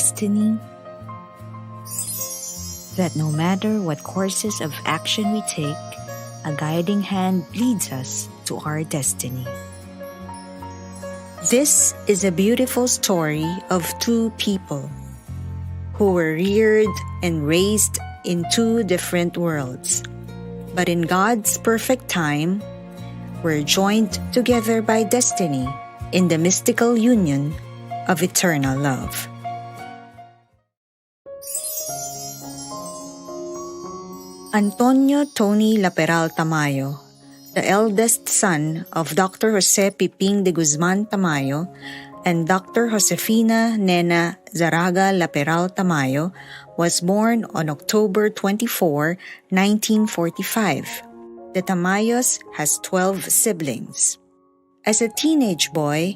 destiny? That no matter what courses of action we take, a guiding hand leads us to our destiny. This is a beautiful story of two people who were reared and raised in two different worlds. But in God's perfect time, we're joined together by destiny in the mystical union of eternal love. Antonio Tony Laperal Tamayo, the eldest son of Dr. Jose Piping de Guzman Tamayo and Dr. Josefina Nena Zaraga Laperal Tamayo, was born on October 24, 1945. The Tamayos has 12 siblings. As a teenage boy,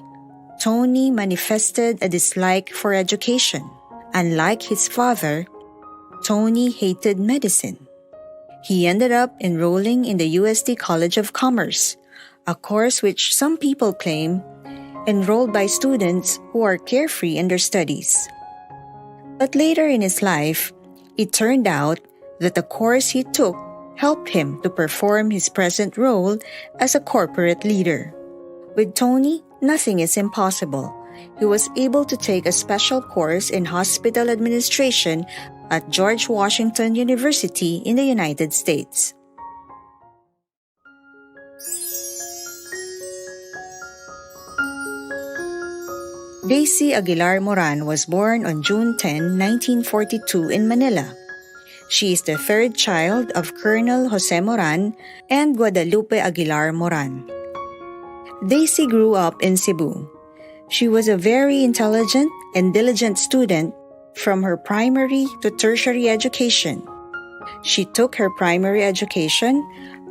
Tony manifested a dislike for education. Unlike his father, Tony hated medicine. He ended up enrolling in the USD College of Commerce, a course which some people claim enrolled by students who are carefree in their studies. But later in his life, it turned out that the course he took helped him to perform his present role as a corporate leader. With Tony, nothing is impossible. He was able to take a special course in hospital administration at George Washington University in the United States. Daisy Aguilar Moran was born on June 10, 1942 in Manila. She is the third child of Colonel Jose Moran and Guadalupe Aguilar Moran. Daisy grew up in Cebu. She was a very intelligent and diligent student from her primary to tertiary education. She took her primary education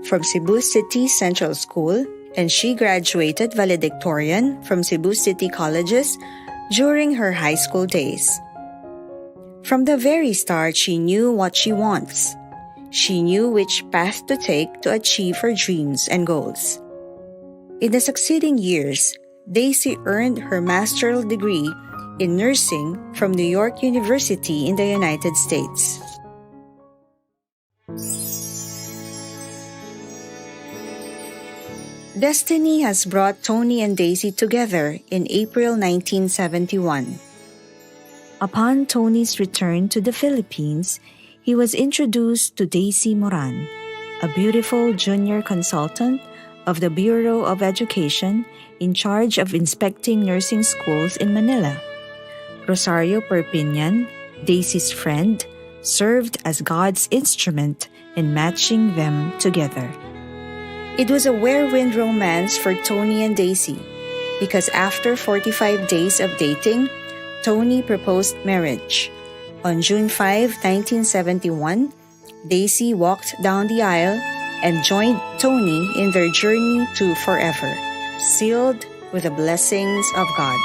from Cebu City Central School, and she graduated valedictorian from Cebu City Colleges during her high school days. From the very start, she knew what she wants. She knew which path to take to achieve her dreams and goals. In the succeeding years, Daisy earned her master's degree in nursing from New York University in the United States. Destiny has brought Tony and Daisy together in April 1971. Upon Tony's return to the Philippines, he was introduced to Daisy Moran, a beautiful junior consultant of the Bureau of Education in charge of inspecting nursing schools in Manila. Rosario Perpignan, Daisy's friend, served as God's instrument in matching them together. It was a whirlwind romance for Tony and Daisy because after 45 days of dating, Tony proposed marriage. On June 5, 1971, Daisy walked down the aisle and joined Tony in their journey to forever, sealed with the blessings of God.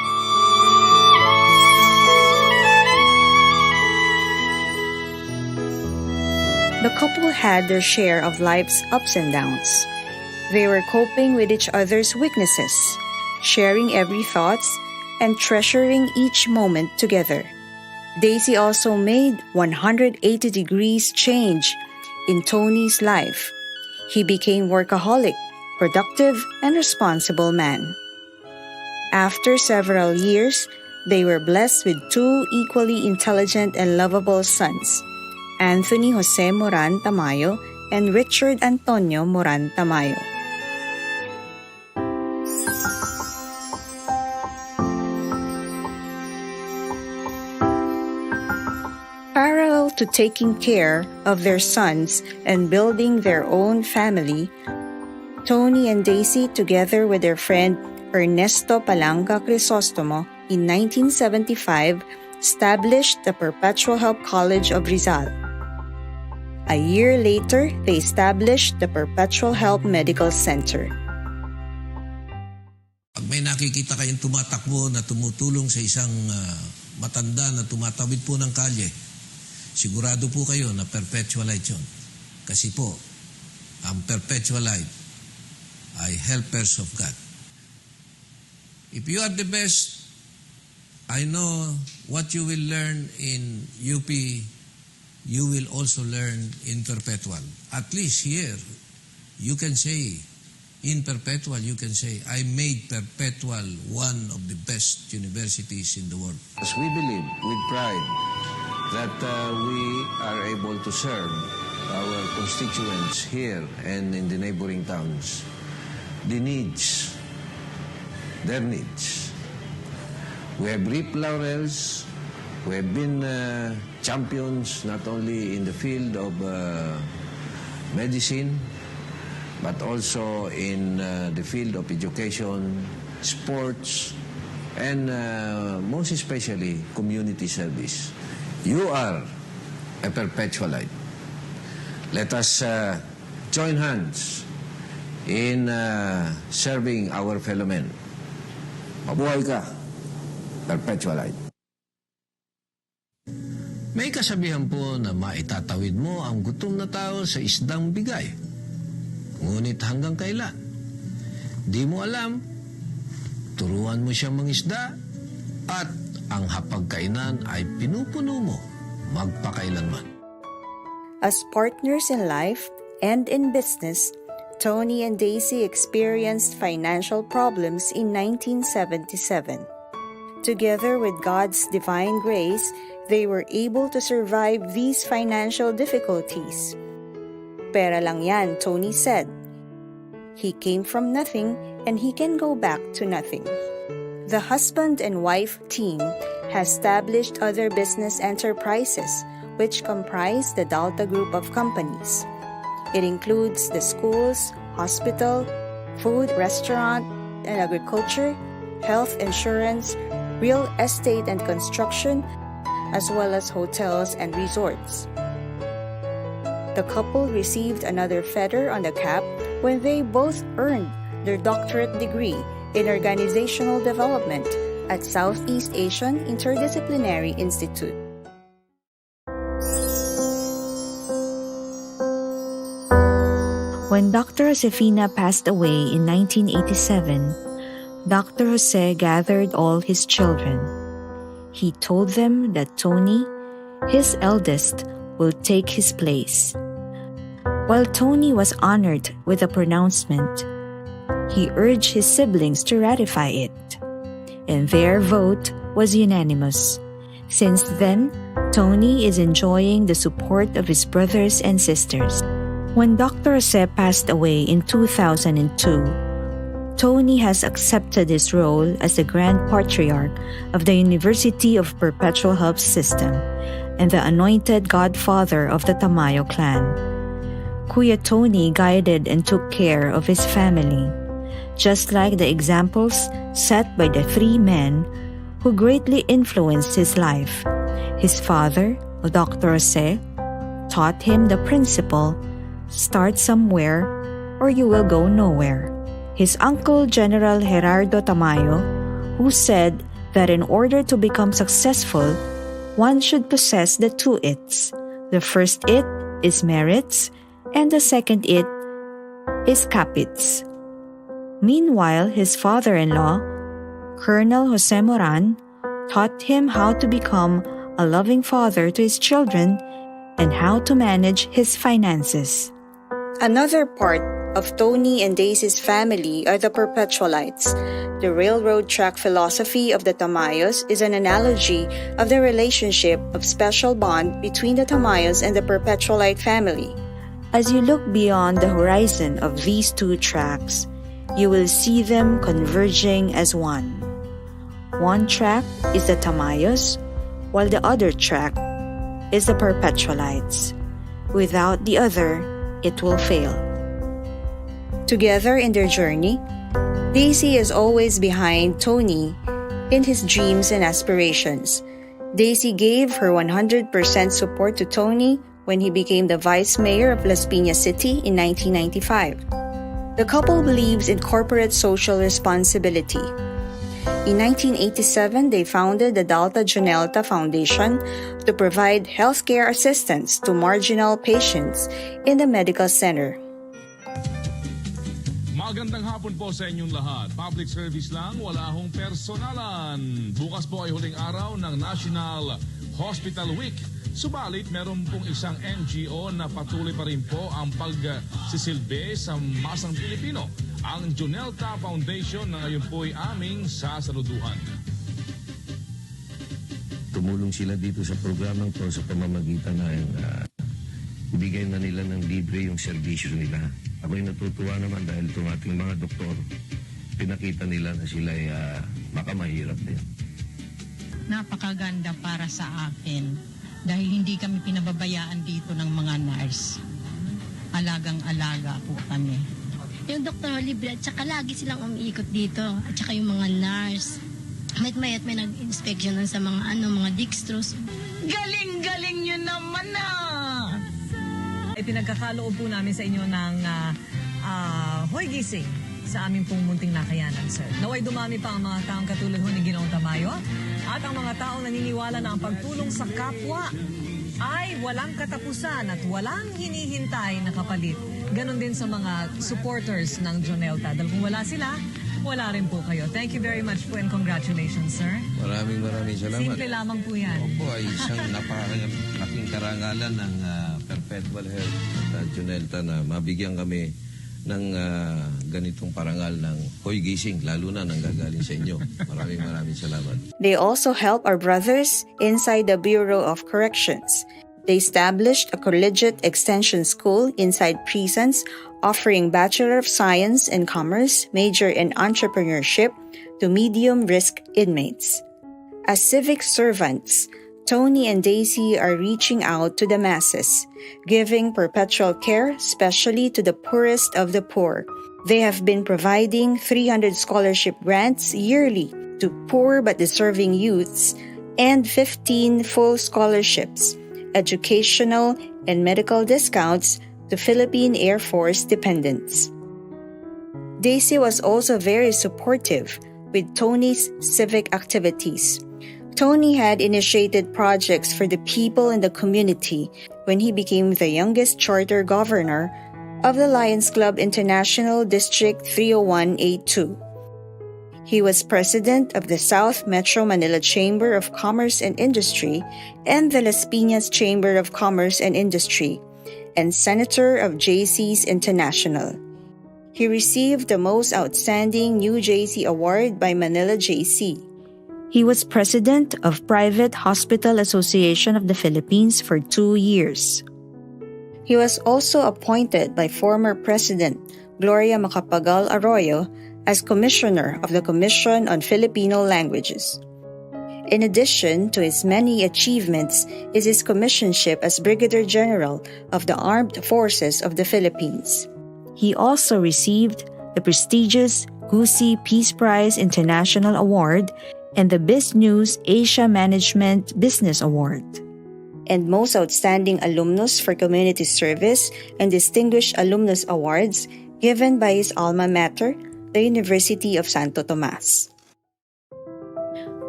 The couple had their share of life's ups and downs. They were coping with each other's weaknesses, sharing every thoughts, and treasuring each moment together. Daisy also made 180 degrees change in Tony's life. He became workaholic, productive, and responsible man. After several years, they were blessed with two equally intelligent and lovable sons, Anthony Jose Moran Tamayo and Richard Antonio Moran Tamayo. Parallel to taking care of their sons and building their own family, Tony and Daisy, together with their friend Ernesto Palanga Crisostomo, in 1975, established the Perpetual Help College of Rizal. A year later, they established the Perpetual Help Medical Center. Pag may nakikita kayong tumatakbo na tumutulong sa isang matanda na tumatawid po ng kalye, sigurado po kayo na perpetual light yun. Kasi po, ang perpetual light ay helpers of God. If you are the best I know what you will learn in UP, you will also learn in Perpetual. At least here, you can say, in Perpetual, you can say, I made Perpetual one of the best universities in the world. As we believe with pride that we are able to serve our constituents here and in the neighboring towns, their needs. We have reaped laurels. We have been champions not only in the field of medicine, but also in the field of education, sports, and most especially community service. You are a Perpetualite. Let us join hands in serving our fellow men. Mabuhay ka, Perpetualite. May kasabihan po na maitatawid mo ang gutom na tao sa isdang bigay. Ngunit hanggang kailan? Di mo alam, turuan mo siyang mangisda at ang hapagkainan ay pinupuno mo magpakailanman. As partners in life and in business, Tony and Daisy experienced financial problems in 1977. Together with God's divine grace, they were able to survive these financial difficulties. Pera lang yan, Tony said. He came from nothing and he can go back to nothing. The husband and wife team has established other business enterprises which comprise the Delta Group of companies. It includes the schools, hospital, food, restaurant, and agriculture, health insurance, real estate and construction, as well as hotels and resorts. The couple received another feather on the cap when they both earned their doctorate degree in organizational development at Southeast Asian Interdisciplinary Institute. When Dr. Josefina passed away in 1987, Dr. Jose gathered all his children. He told them that Tony, his eldest, will take his place. While Tony was honored with the pronouncement, he urged his siblings to ratify it, and their vote was unanimous. Since then, Tony is enjoying the support of his brothers and sisters. When Dr. Jose passed away in 2002, Tony has accepted his role as the Grand Patriarch of the University of Perpetual Help System and the anointed godfather of the Tamayo clan. Kuya Tony guided and took care of his family, just like the examples set by the three men who greatly influenced his life. His father, Dr. Jose, taught him the principle, start somewhere or you will go nowhere. His uncle, General Gerardo Tamayo, who said that in order to become successful, one should possess the two its. The first it is merits, and the second it is capits. Meanwhile, his father-in-law, Colonel Jose Moran, taught him how to become a loving father to his children and how to manage his finances. Another part of Tony and Daisy's family are the Perpetualites. The railroad track philosophy of the Tamayos is an analogy of the relationship of special bond between the Tamayos and the Perpetualite family. As you look beyond the horizon of these two tracks, you will see them converging as one. One track is the Tamayos, while the other track is the Perpetualites. Without the other, it will fail. Together in their journey, Daisy is always behind Tony in his dreams and aspirations. Daisy gave her 100% support to Tony when he became the vice mayor of Las Piñas City in 1995. The couple believes in corporate social responsibility. In 1987, they founded the Delta Junelta Foundation to provide healthcare assistance to marginal patients in the medical center. Magandang hapon po sa inyong lahat. Public service lang, wala hong personalan. Bukas po ay huling araw ng National Hospital Week. Subalit, meron pong isang NGO na patuloy pa rin po ang pagsisilbi sa masang Pilipino. Ang Junelta Foundation na ngayon po ay aming sasaluduhan. Tumulong sila dito sa programang to sa pamamagitan ng ibigay na nila ng libre yung serbisyo nila. Ako'y natutuwa naman dahil itong ating mga doktor, pinakita nila na sila ay makamahirap din. Napakaganda para sa akin dahil hindi kami pinababayaan dito ng mga nurse. Alagang-alaga po kami. Yung doktor libre at saka lagi silang umiikot dito at saka yung mga nurse. May nag-inspection sa mga mga dextrose. Galing-galing nyo naman Pinagkakaloob po namin sa inyo ng hoy gising sa aming pong munting nakayanan, sir. Naway dumami pa ang mga taong katulad ho ni Ginoong Tamayo at ang mga taong naniniwala na ang pagtulong sa kapwa ay walang katapusan at walang hinihintay na kapalit. Ganon din sa mga supporters ng Junelta. Dahil kung wala sila, wala rin po kayo. Thank you very much po and congratulations, sir. Maraming salamat. Simple lamang po yan. Opo, ay isang napakalaking karangalan ng Perpetual Health at Junelta na mabigyan kami ng ganitong parangal ng hoy gising, lalo na nang gagaling sa inyo. Maraming salamat. They also help our brothers inside the Bureau of Corrections. They established a collegiate extension school inside prisons, offering Bachelor of Science in Commerce, major in entrepreneurship to medium-risk inmates. As civic servants, Tony and Daisy are reaching out to the masses, giving perpetual care, especially to the poorest of the poor. They have been providing 300 scholarship grants yearly to poor but deserving youths and 15 full scholarships, educational and medical discounts to Philippine Air Force dependents. Daisy was also very supportive with Tony's civic activities. Tony had initiated projects for the people in the community when he became the youngest charter governor of the Lions Club International District 301A2. He was president of the South Metro Manila Chamber of Commerce and Industry and the Las Piñas Chamber of Commerce and Industry, and senator of JC's International. He received the Most Outstanding New JC Award by Manila JC. He was president of Private Hospital Association of the Philippines for 2 years. He was also appointed by former President Gloria Macapagal Arroyo as Commissioner of the Commission on Filipino Languages. In addition to his many achievements is his commissionship as Brigadier General of the Armed Forces of the Philippines. He also received the prestigious Gusi Peace Prize International Award and the BizNews Asia Management Business Award, and Most Outstanding Alumnus for Community Service and Distinguished Alumnus Awards given by his alma mater, the University of Santo Tomas.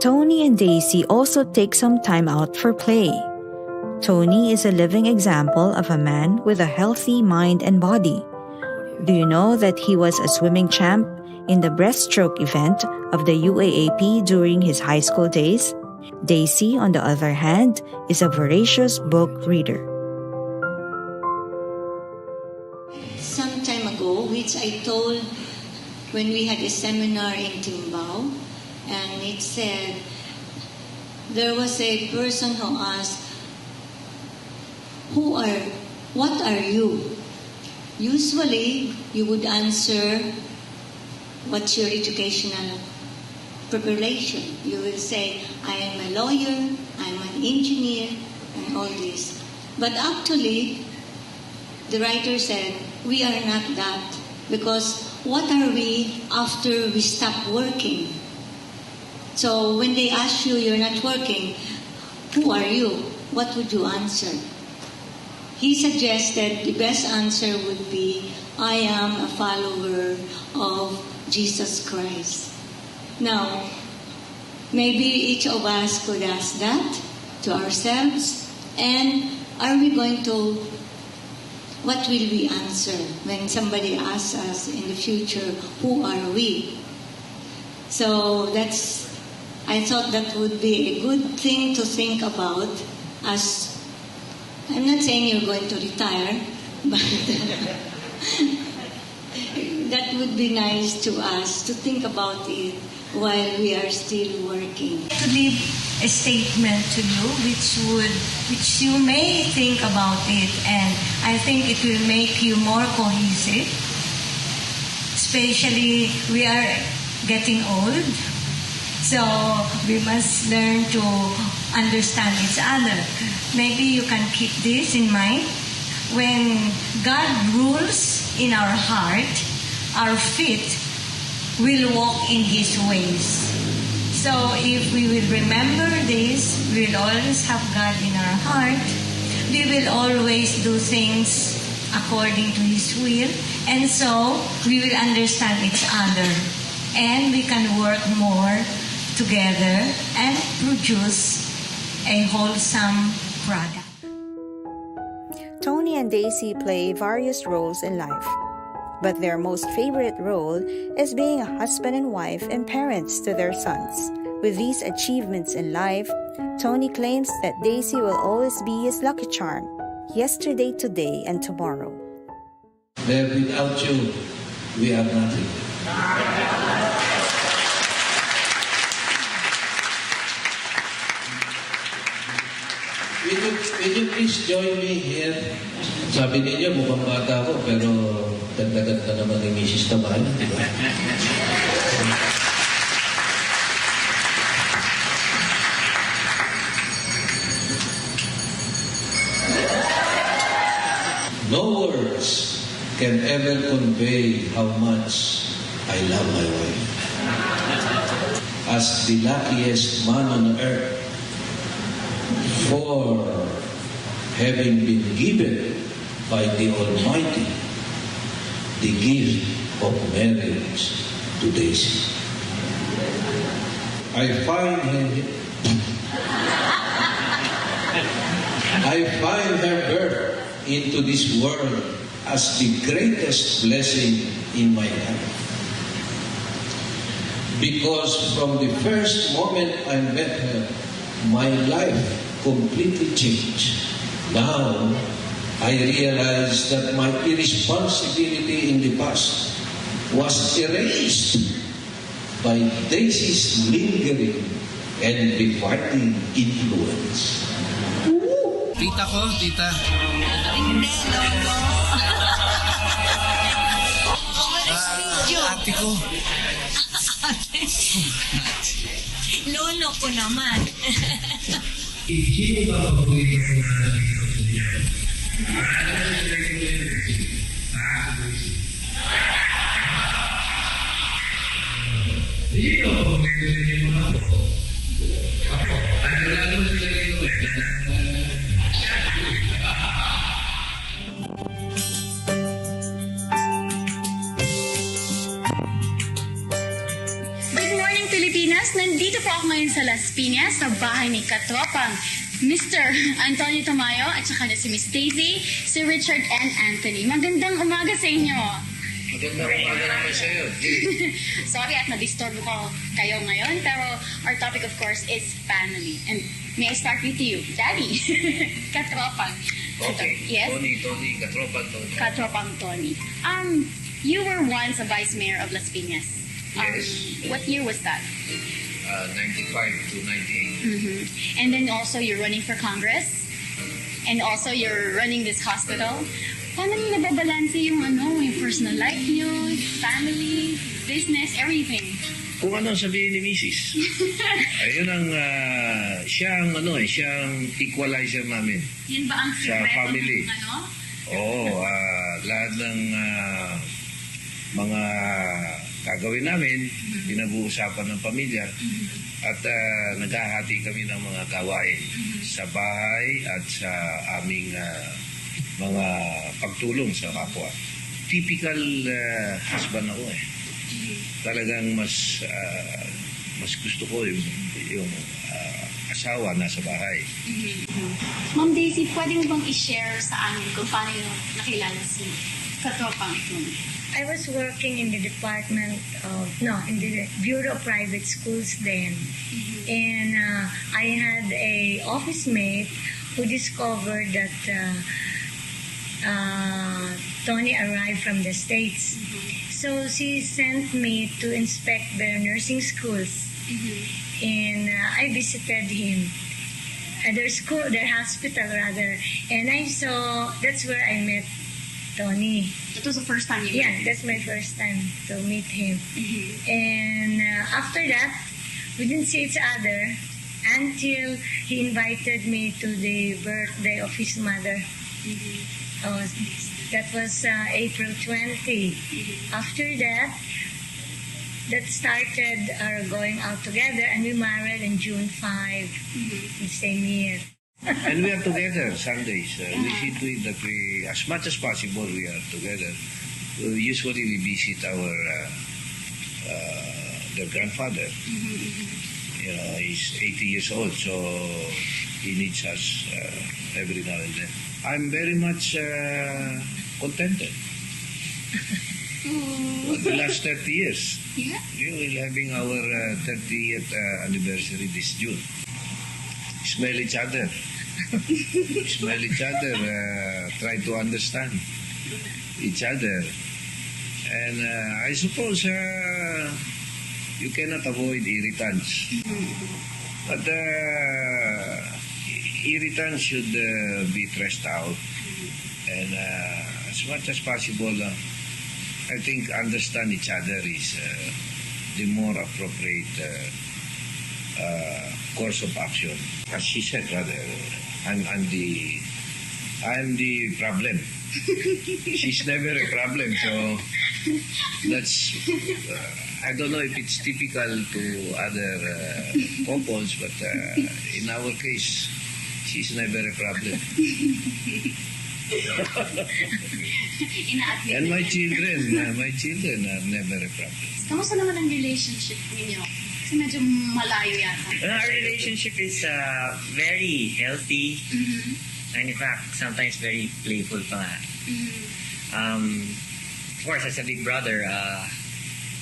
Tony and Daisy also take some time out for play. Tony is a living example of a man with a healthy mind and body. Do you know that he was a swimming champ in the breaststroke event of the UAAP during his high school days? Daisy, on the other hand, is a voracious book reader. Some time ago, which I told when we had a seminar in Timbao, and it said, there was a person who asked, what are you? Usually, you would answer, what's your educational preparation? You will say, I am a lawyer, I'm an engineer, and all this. But actually, the writer said, we are not that. Because what are we after we stop working? So when they ask you, you're not working, who are you? What would you answer? He suggested the best answer would be, I am a follower of Jesus Christ. Now, maybe each of us could ask that to ourselves, and are we going to what will we answer when somebody asks us in the future, who are we? So I thought that would be a good thing to think about as, I'm not saying you're going to retire, but that would be nice to us to think about it while we are still working. To leave a statement to you which you may think about it, and I think it will make you more cohesive. Especially we are getting old, so we must learn to understand each other. Maybe you can keep this in mind. When God rules in our heart, our feet will walk in His ways. So if we will remember this, we will always have God in our heart. We will always do things according to His will. And so we will understand each other. And we can work more together and produce a wholesome product. Tony and Daisy play various roles in life, but their most favorite role is being a husband and wife and parents to their sons. With these achievements in life, Tony claims that Daisy will always be his lucky charm, yesterday, today, and tomorrow. That without you, we are nothing. Will you please join me here? Sabi ninyo, mukhang bata ako, pero ganda-ganda naman ni Mrs. Tamayo, di ba? No words can ever convey how much I love my wife. As the luckiest man on earth, for having been given by the Almighty the gift of marriage to Daisy. I find her birth into this world as the greatest blessing in my life. Because from the first moment I met her, my life completely changed. Now, I realize that my irresponsibility in the past was erased by Daisy's lingering and dividing influence. Tita ko, tita. Ate ko. Lolo ko naman. Sino ba ang paborito ko na niya? Sino ang paborito niya mga ako? Ako, ano lalo sila ito eh? Good morning, Pilipinas! Nandito po ako ngayon sa Las Piñas, sa bahay ni Katropang Mr. Tony Tamayo at saka na si Miss Daisy, si Richard and Anthony. Magandang umaga sa inyo! Magandang umaga naman sa iyo. Sorry at na-disturb ko kayo ngayon, pero our topic of course is family. And may I start with you, Daddy? Katropang. Okay. Yes? Tony, Katropang Tony. Katropang Tony. You were once a vice mayor of Las Piñas. Yes. What year was that? 95 to 98. Mm-hmm. And then also you're running for Congress, and also you're running this hospital. Paano niyo nababalanse yung yung personal life niyo, family, business, everything? Kung ano sabihin ni Mrs. Ayun ang siyang equalizer namin Yun ba ang sa secret family. ng Oo, lahat ng mga gagawin namin, pinag-uusapan ng pamilya, at naghahati kami ng mga gawain sa bahay at sa aming mga pagtulong sa kapwa. Typical husband ako eh. Talagang mas gusto ko yung asawa nasa bahay. Ma'am Daisy, pwede mo bang i-share sa amin kung paano yung nakilala si katropang Tony? I was working in the in the Bureau of Private Schools then. And I had a office mate who discovered that Tony arrived from the States. So she sent me to inspect their nursing schools. And I visited him. Their hospital rather. And that's where I met Tony. That was the first time you met Yeah, him? that's my first time to meet him. And after that, we didn't see each other until he invited me to the birthday of his mother. That was April 20. After that started our going out together, and we married in June 5, the same year. And we are together Sundays. We see to it that we, as much as possible, we are together. Usually we visit their grandfather. He's 80 years old, so he needs us every now and then. I'm very much contented. The last 30 years. Yeah. We will having our 30th anniversary this June. Smell each other. Try to understand each other. And I suppose you cannot avoid irritants. But irritants should be trashed out. And as much as possible, I think understand each other is the more appropriate course of action. As she said, rather, I'm the problem. She's never a problem, so that's. I don't know if it's typical to other couples, but in our case, she's never a problem. And my children are never a problem. Kamusta naman ang relationship ninyo? Kasi medyo malayo yata. Our relationship is very healthy. And in fact, sometimes very playful pa nga. Of course, as a big brother,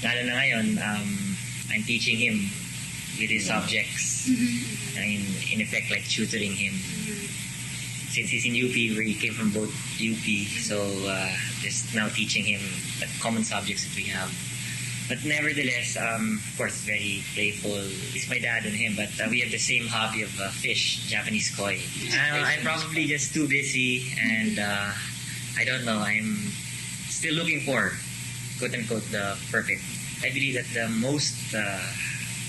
lalo na ngayon, I'm teaching him with his subjects. In effect, like tutoring him. Since he's in UP, we came from both UP, so just now teaching him the common subjects that we have. But nevertheless, of course, very playful. It's my dad and him, but we have the same hobby of fish, Japanese koi. I'm probably just too busy, and I don't know, I'm still looking for, quote-unquote, the perfect. I believe that the most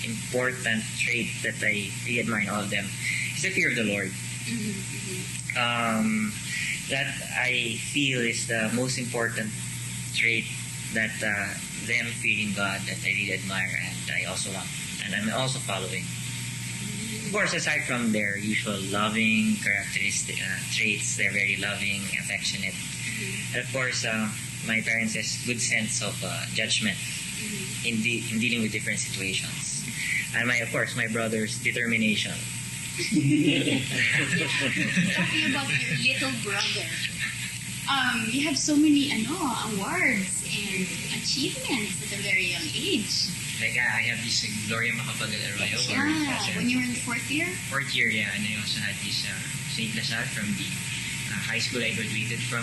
important trait that I really admire in all of them is the fear of the Lord. That I feel is the most important trait that them fearing God that I really admire and I also want and I'm also following. Of course, aside from their usual loving characteristic traits, they're very loving, affectionate. And of course, my parents has good sense of judgment in dealing with different situations. And my brother's determination. Talking about your little brother, you have so many awards and achievements at a very young age. Like I have this Gloria Macapagal Arroyo award. Yeah, when you were in the fourth year? Fourth year, yeah. And I also had this St. Lasal from the high school I graduated from.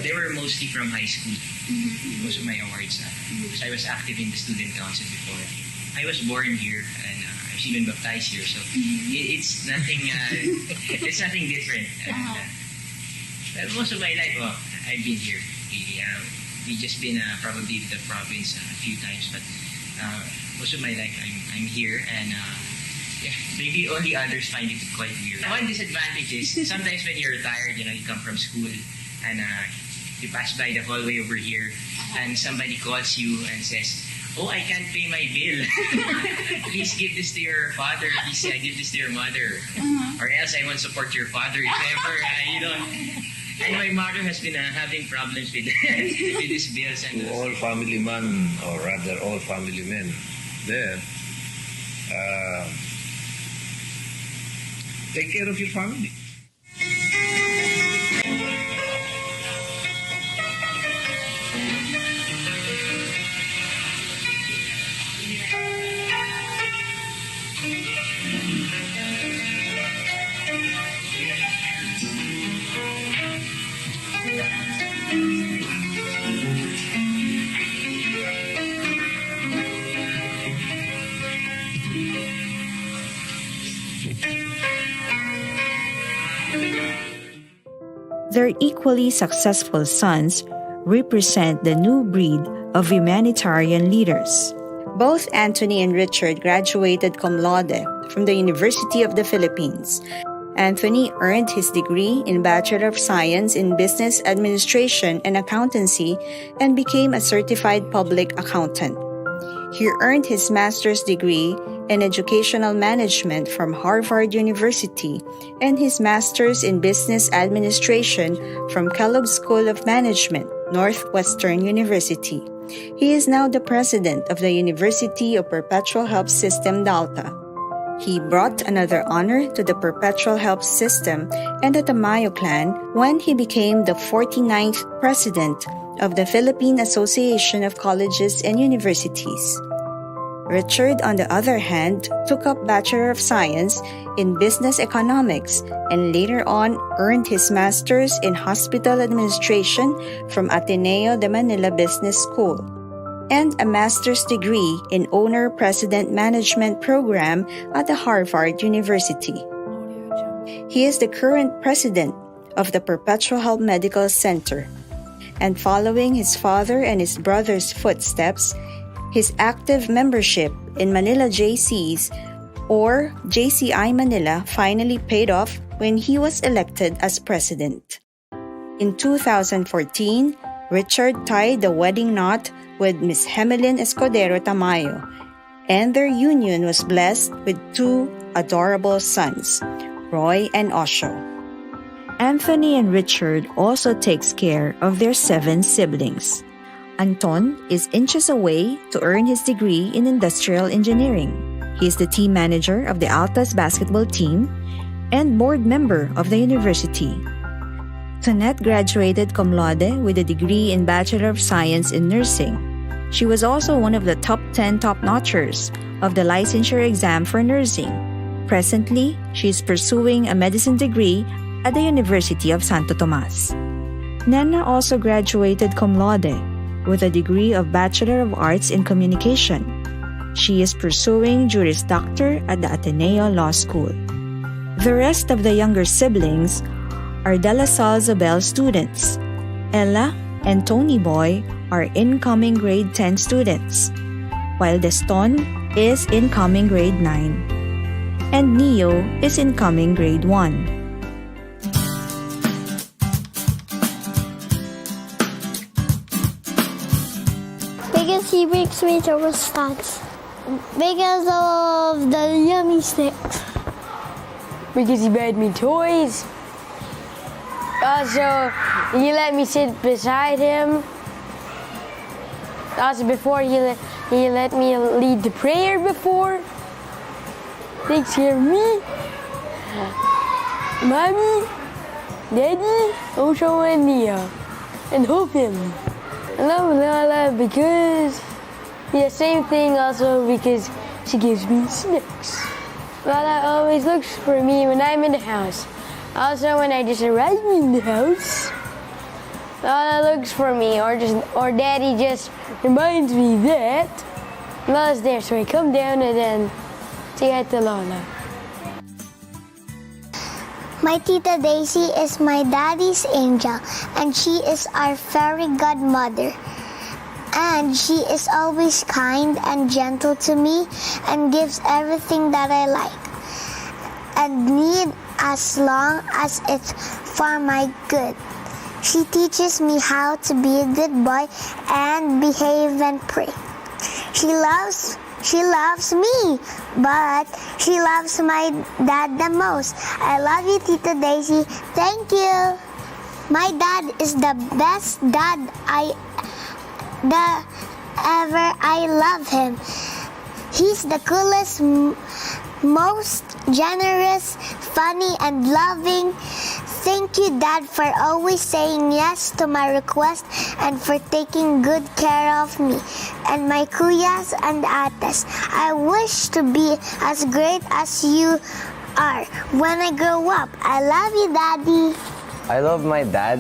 They were mostly from high school. Most of my awards. Because I was active in the student council before. I was born here and I've been baptized here, so it's nothing. It's nothing different. Most of my life, I've been here. We've just been probably the province a few times, but most of my life I'm here, and maybe only others find it quite weird. One disadvantage is sometimes when you're tired, you come from school and you pass by the hallway over here, and somebody calls you and says, "Oh, I can't pay my bill. Please give this to your father. Please give this to your mother. Or else I won't support your father if ever, And my mother has been having problems with these bills. And all family men, or rather all family men there, Take care of your family. Their equally successful sons represent the new breed of humanitarian leaders. Both Anthony and Richard graduated cum laude from the University of the Philippines. Anthony earned his degree in Bachelor of Science in Business Administration and Accountancy and became a certified public accountant. He earned his master's degree in Educational Management from Harvard University and his master's in Business Administration from Kellogg School of Management, Northwestern University. He is now the president of the University of Perpetual Help System Delta. He brought another honor to the Perpetual Help System and the Tamayo clan when he became the 49th president of the Philippine Association of Colleges and Universities. Richard, on the other hand, took up Bachelor of Science in Business Economics and later on earned his master's in Hospital Administration from Ateneo de Manila Business School and a master's degree in Owner-President Management Program at the Harvard University. He is the current president of the Perpetual Help Medical Center, and following his father and his brother's footsteps, his active membership in Manila JCs or JCI Manila finally paid off when he was elected as president. In 2014, Richard tied the wedding knot with Miss Hemelyn Escudero Tamayo, and their union was blessed with two adorable sons, Roy and Osho. Anthony and Richard also takes care of their 7 siblings. Anton is inches away to earn his degree in industrial engineering. He is the team manager of the Altas basketball team and board member of the university. Tonette graduated cum laude with a degree in Bachelor of Science in Nursing. She was also one of the top 10 top-notchers of the licensure exam for nursing. Presently, she is pursuing a medicine degree at the University of Santo Tomas. Nana also graduated cum laude with a degree of Bachelor of Arts in Communication. She is pursuing Juris Doctor at the Ateneo Law School. The rest of the younger siblings are De La Salle Zabel students. Ella and Tony Boy are incoming grade 10 students, while Deston is incoming grade 9, and Neo is incoming grade 1. Because he makes me thermostats. Because of the yummy snacks. Because he bought me toys. Also, he let me sit beside him. Also, before he let me lead the prayer before. Takes care of me, Mommy, Daddy, Osho, and Nia, and hope him. I love Lala because, yeah, same thing also because she gives me snacks. Lala always looks for me when I'm in the house. Also, when I just arrive in the house, Lala looks for me, or Daddy just reminds me that Lala's there, so I come down and then say hi to Lala. My Tita Daisy is my daddy's angel, and she is our fairy godmother. And she is always kind and gentle to me and gives everything that I like and need as long as it's for my good. She teaches me how to be a good boy and behave and pray. She loves me, but she loves my dad the most. I love you, Tita Daisy. Thank you. My dad is the best dad ever. I love him. He's the coolest, most generous, funny, and loving. Thank you, Dad, for always saying yes to my request and for taking good care of me and my kuyas and ates. I wish to be as great as you are when I grow up. I love you, Daddy. I love my dad,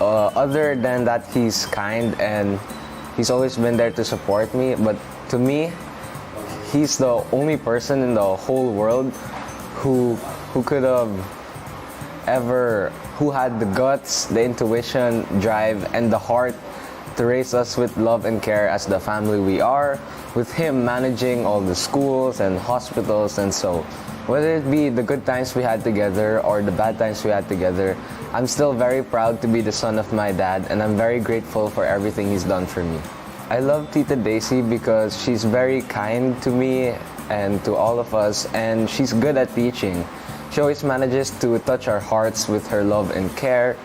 other than that he's kind and he's always been there to support me, but to me, he's the only person in the whole world who could have who had the guts, the intuition, drive, and the heart to raise us with love and care as the family we are, with him managing all the schools and hospitals. And so whether it be the good times we had together or the bad times we had together, I'm still very proud to be the son of my dad, and I'm very grateful for everything he's done for me. I love Tita Daisy because she's very kind to me and to all of us, and she's good at teaching. She always manages to touch our hearts with her love and care,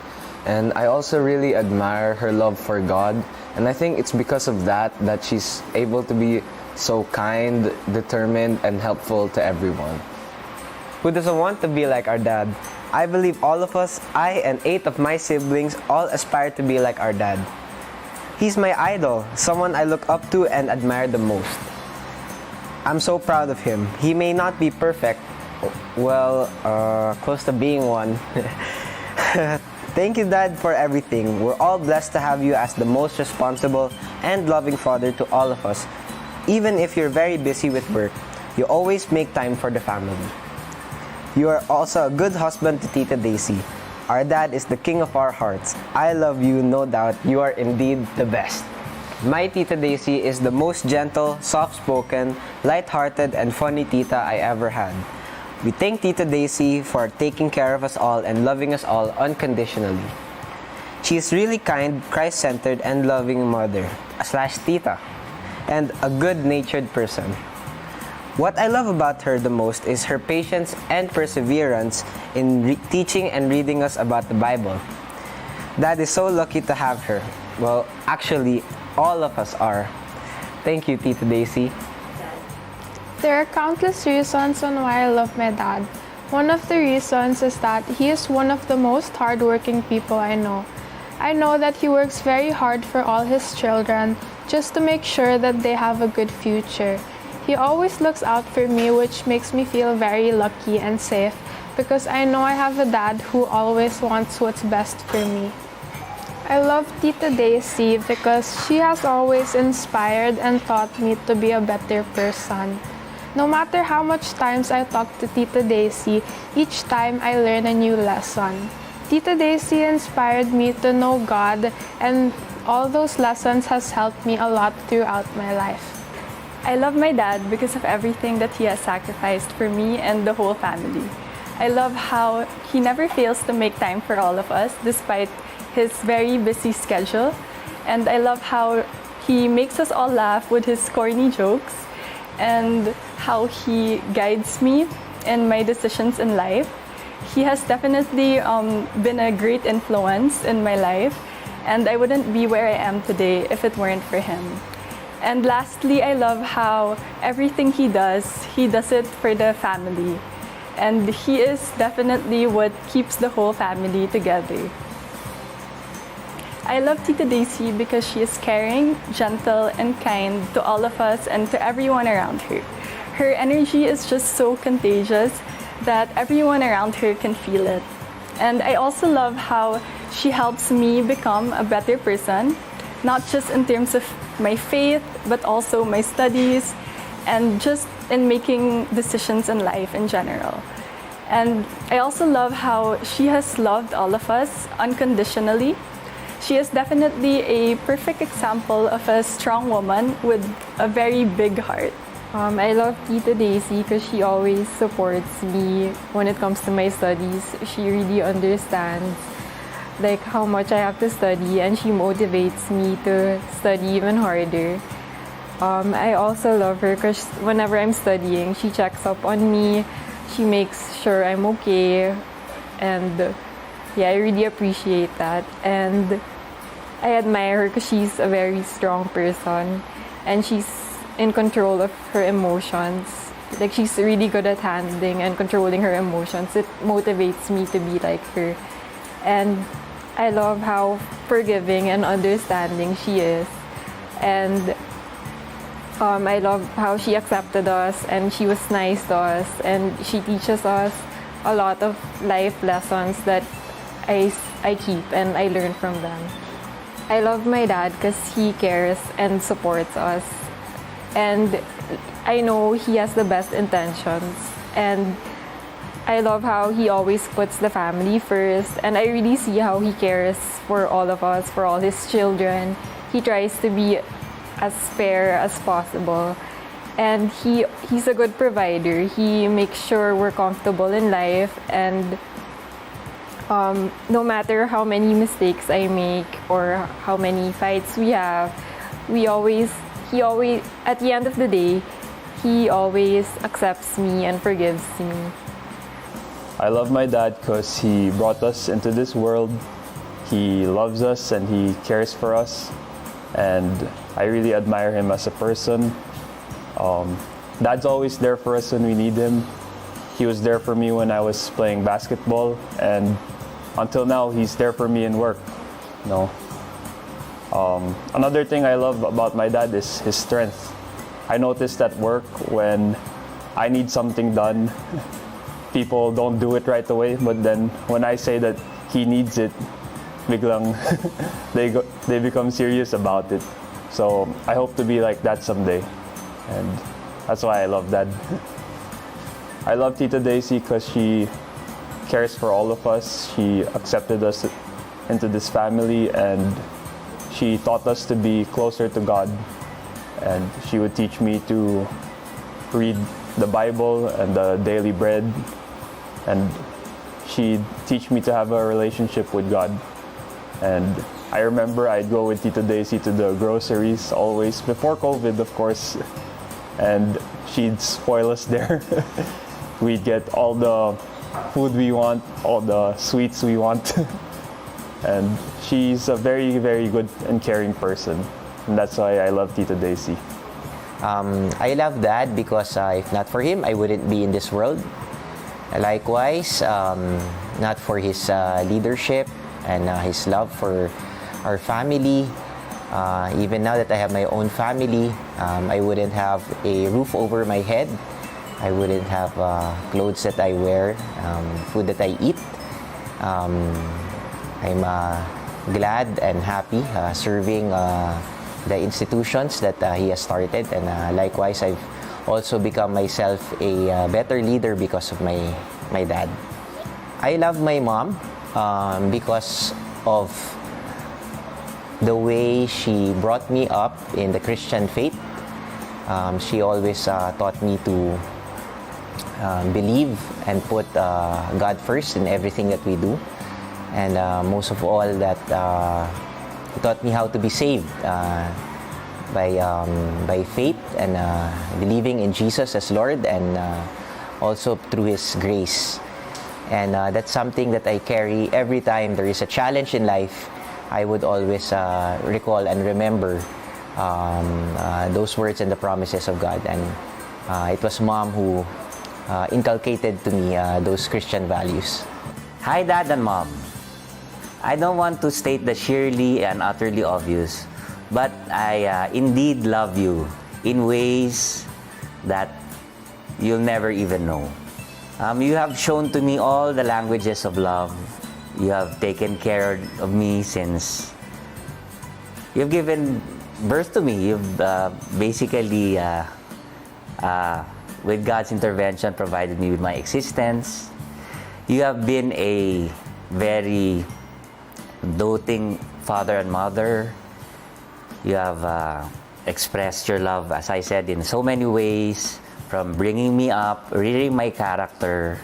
and I also really admire her love for God, and I think it's because of that she's able to be so kind, determined, and helpful to everyone. Who doesn't want to be like our dad? I believe all of us, I and 8 of my siblings, all aspire to be like our dad. He's my idol, someone I look up to and admire the most. I'm so proud of him. He may not be perfect, close to being one. Thank you, Dad, for everything. We're all blessed to have you as the most responsible and loving father to all of us. Even if you're very busy with work, you always make time for the family. You are also a good husband to Tita Daisy. Our dad is the king of our hearts. I love you, no doubt. You are indeed the best. My Tita Daisy is the most gentle, soft-spoken, light-hearted, and funny tita I ever had. We thank Tita Daisy for taking care of us all and loving us all unconditionally. She is really kind, Christ-centered, and loving mother, / tita, and a good-natured person. What I love about her the most is her patience and perseverance in teaching and reading us about the Bible. Dad is so lucky to have her. Well, actually, all of us are. Thank you, Tita Daisy. There are countless reasons on why I love my dad. One of the reasons is that he is one of the most hardworking people I know. I know that he works very hard for all his children just to make sure that they have a good future. He always looks out for me, which makes me feel very lucky and safe because I know I have a dad who always wants what's best for me. I love Tita Daisy because she has always inspired and taught me to be a better person. No matter how much times I talk to Tita Daisy, each time I learn a new lesson. Tita Daisy inspired me to know God, and all those lessons has helped me a lot throughout my life. I love my dad because of everything that he has sacrificed for me and the whole family. I love how he never fails to make time for all of us despite his very busy schedule. And I love how he makes us all laugh with his corny jokes and how he guides me in my decisions in life. He has definitely been a great influence in my life, and I wouldn't be where I am today if it weren't for him. And lastly, I love how everything he does it for the family. And he is definitely what keeps the whole family together. I love Tita Daisy because she is caring, gentle, and kind to all of us and to everyone around her. Her energy is just so contagious that everyone around her can feel it. And I also love how she helps me become a better person, not just in terms of my faith, but also my studies, and just in making decisions in life in general. And I also love how she has loved all of us unconditionally. She is definitely a perfect example of a strong woman with a very big heart. I love Tita Daisy because she always supports me when it comes to my studies. She really understands how much I have to study, and she motivates me to study even harder. I also love her because whenever I'm studying, she checks up on me. She makes sure I'm okay, and I really appreciate that. And I admire her because she's a very strong person, and she's in control of her emotions. Like, she's really good at handling and controlling her emotions. It motivates me to be like her. And I love how forgiving and understanding she is. And I love how she accepted us and she was nice to us, and she teaches us a lot of life lessons that I keep and I learn from them. I love my dad because he cares and supports us. And I know he has the best intentions. And I love how he always puts the family first. And I really see how he cares for all of us, for all his children. He tries to be as fair as possible. And he's a good provider. He makes sure we're comfortable in life, and no matter how many mistakes I make or how many fights we have, he always, at the end of the day, he always accepts me and forgives me. I love my dad because he brought us into this world. He loves us and he cares for us, and I really admire him as a person. Dad's always there for us when we need him. He was there for me when I was playing basketball, and until now, he's there for me in work. Another thing I love about my dad is his strength. I noticed at work when I need something done, people don't do it right away, but then when I say that he needs it, biglang they become serious about it. So I hope to be like that someday, and that's why I love Dad. I love Tita Daisy because she cares for all of us. She accepted us into this family, and she taught us to be closer to God. And she would teach me to read the Bible and the daily bread, and she'd teach me to have a relationship with God. And I remember I'd go with Tita Daisy to the groceries always, before COVID of course, and she'd spoil us there. We'd get all the food we want, all the sweets we want. And she's a very, very good and caring person. And that's why I love Tita Daisy. I love Dad because if not for him, I wouldn't be in this world. Likewise, not for his leadership and his love for our family. Even now that I have my own family, I wouldn't have a roof over my head. I wouldn't have clothes that I wear, food that I eat. I'm glad and happy serving the institutions that he has started, and likewise I've also become myself a better leader because of my dad. I love my mom because of the way she brought me up in the Christian faith. She always taught me to believe and put God first in everything that we do, and most of all that taught me how to be saved by faith and believing in Jesus as Lord, and also through His grace. And that's something that I carry every time there is a challenge in life. I would always recall and remember those words and the promises of God. And it was Mom who inculcated to me those Christian values. Hi, Dad and Mom. I don't want to state the sheerly and utterly obvious, but I indeed love you in ways that you'll never even know. You have shown to me all the languages of love. You have taken care of me since you've given birth to me. You've basically, with God's intervention, provided me with my existence. You have been a very doting father and mother. You have expressed your love, as I said, in so many ways, from bringing me up, rearing my character,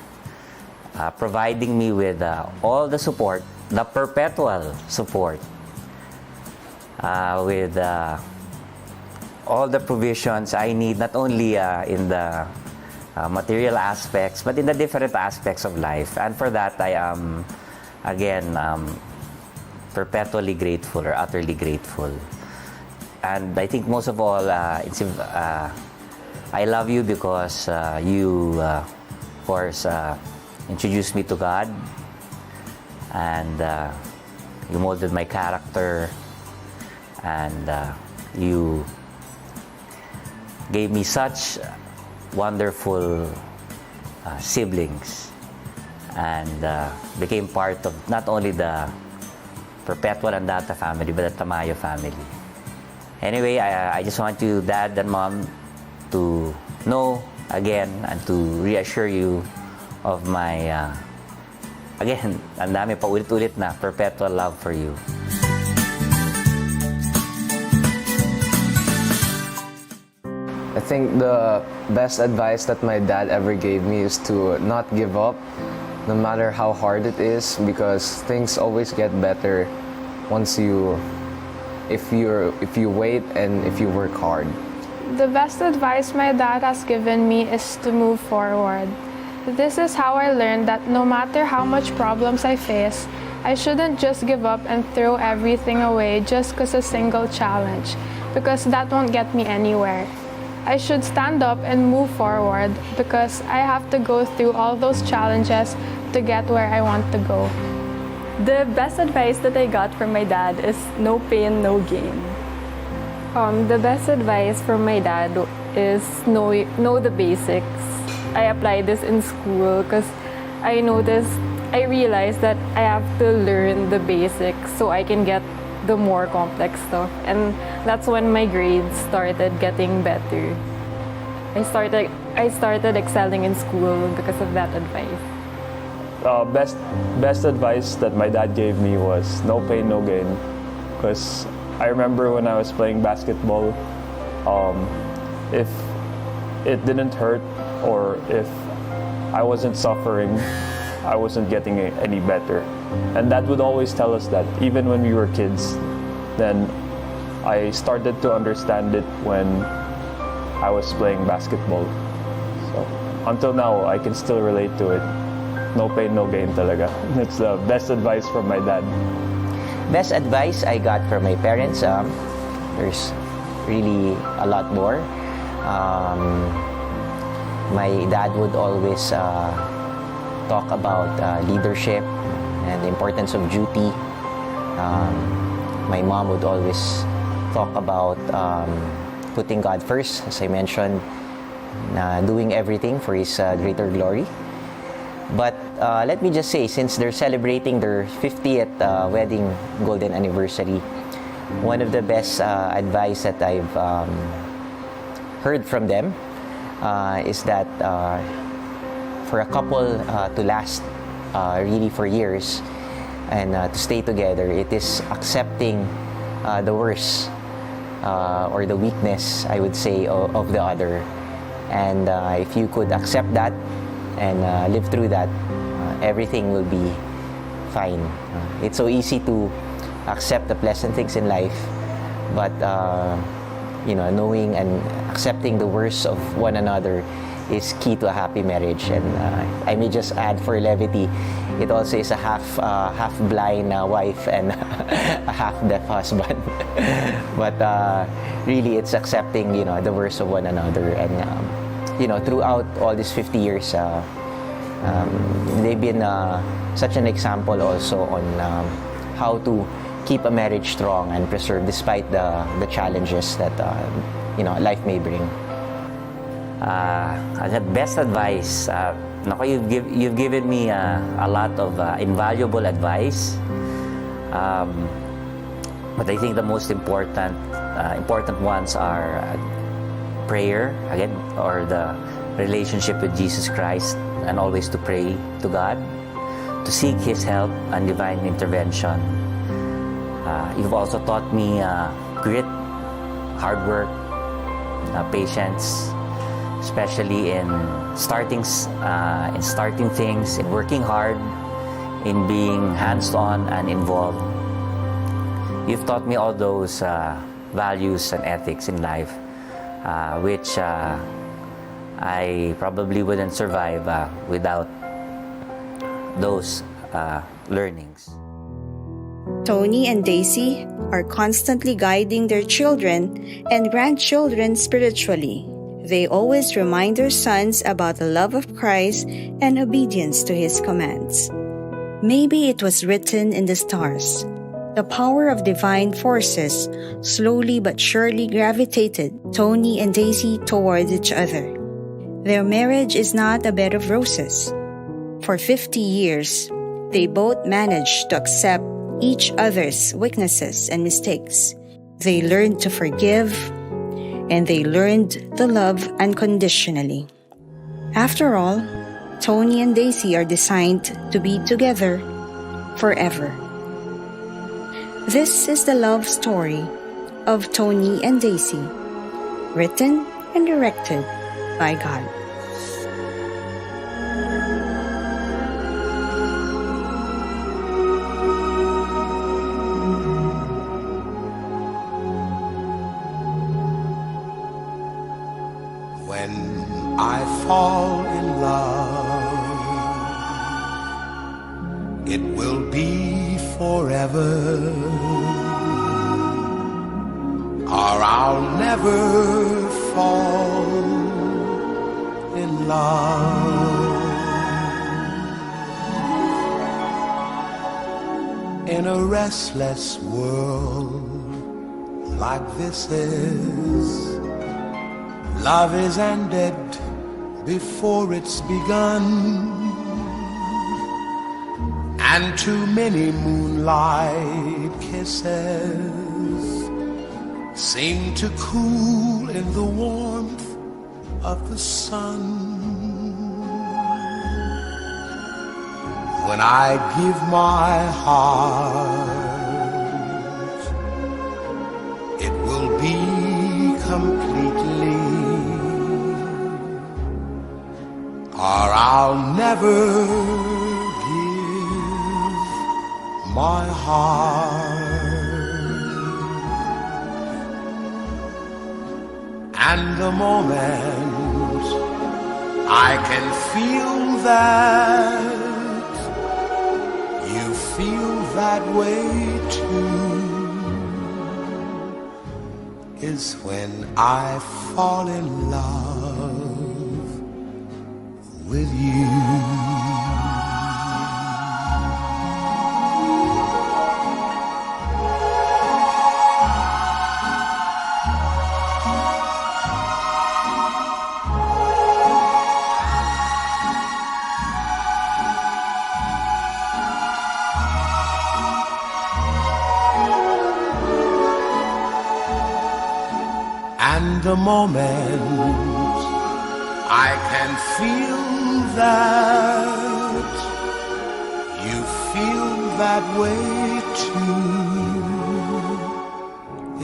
providing me with all the support, the perpetual support, with all the provisions I need, not only in the material aspects, but in the different aspects of life. And for that, I am, again, perpetually grateful or utterly grateful. And I think most of all, I love you because you, of course, introduced me to God, and you molded my character, and you gave me such wonderful siblings, and became part of not only the Perpetual and Data family, but the Tamayo family. Anyway, I just want you, Dad and Mom, to know again and to reassure you of my, again, ang dami pa ulit-ulit na perpetual love for you. I think the best advice that my dad ever gave me is to not give up, no matter how hard it is, because things always get better once if you wait and if you work hard. The best advice my dad has given me is to move forward. This is how I learned that no matter how much problems I face, I shouldn't just give up and throw everything away just because a single challenge, because that won't get me anywhere. I should stand up and move forward because I have to go through all those challenges to get where I want to go. The best advice that I got from my dad is no pain, no gain. The best advice from my dad is know the basics. I applied this in school because I realized that I have to learn the basics so I can get the more complex stuff, and that's when my grades started getting better. I started excelling in school because of that advice. Best advice that my dad gave me was no pain, no gain. Because I remember when I was playing basketball, if it didn't hurt or if I wasn't suffering, I wasn't getting any better. And Dad would always tell us that, even when we were kids. Then I started to understand it when I was playing basketball. So until now, I can still relate to it. No pain, no gain talaga. It's the best advice from my dad. Best advice I got from my parents, there's really a lot more. My dad would always talk about leadership and the importance of duty. My mom would always talk about putting God first, as I mentioned, doing everything for His greater glory. But let me just say, since they're celebrating their 50th wedding golden anniversary, one of the best advice that I've heard from them is that for a couple to last really for years and to stay together, it is accepting the worst or the weakness, I would say, of the other. And if you could accept that and live through that, everything will be fine. It's so easy to accept the pleasant things in life, but knowing and accepting the worst of one another is key to a happy marriage. And I may just add, for levity, it also is a half blind wife and a half deaf husband. But really, it's accepting the worst of one another. And throughout all these 50 years, they've been such an example also on how to keep a marriage strong and preserve despite the challenges that life may bring. The best advice, you've given me a lot of invaluable advice. But I think the most important ones are prayer, again, or the relationship with Jesus Christ, and always to pray to God, to seek His help and divine intervention. You've also taught me grit, hard work, patience, especially in starting things, in working hard, in being hands-on and involved. You've taught me all those values and ethics in life, which I probably wouldn't survive without those learnings. Tony and Daisy are constantly guiding their children and grandchildren spiritually. They always remind their sons about the love of Christ and obedience to His commands. Maybe it was written in the stars. The power of divine forces slowly but surely gravitated Tony and Daisy towards each other. Their marriage is not a bed of roses. For 50 years, they both managed to accept each other's weaknesses and mistakes. They learned to forgive, and they learned to love unconditionally. After all, Tony and Daisy are designed to be together forever. This is the love story of Tony and Daisy, written and directed by God. When I fall in love, it will be forever, or I'll never fall in love. In a restless world like this is, love is ended before it's begun, and too many moonlight kisses seem to cool in the warmth of the sun. When I give my heart, it will be completely, or I'll never give my heart. And the moment I can feel that you feel that way too is when I fall in love with you. And the moment I can feel that you feel that way too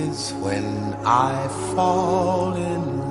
is when I fall in love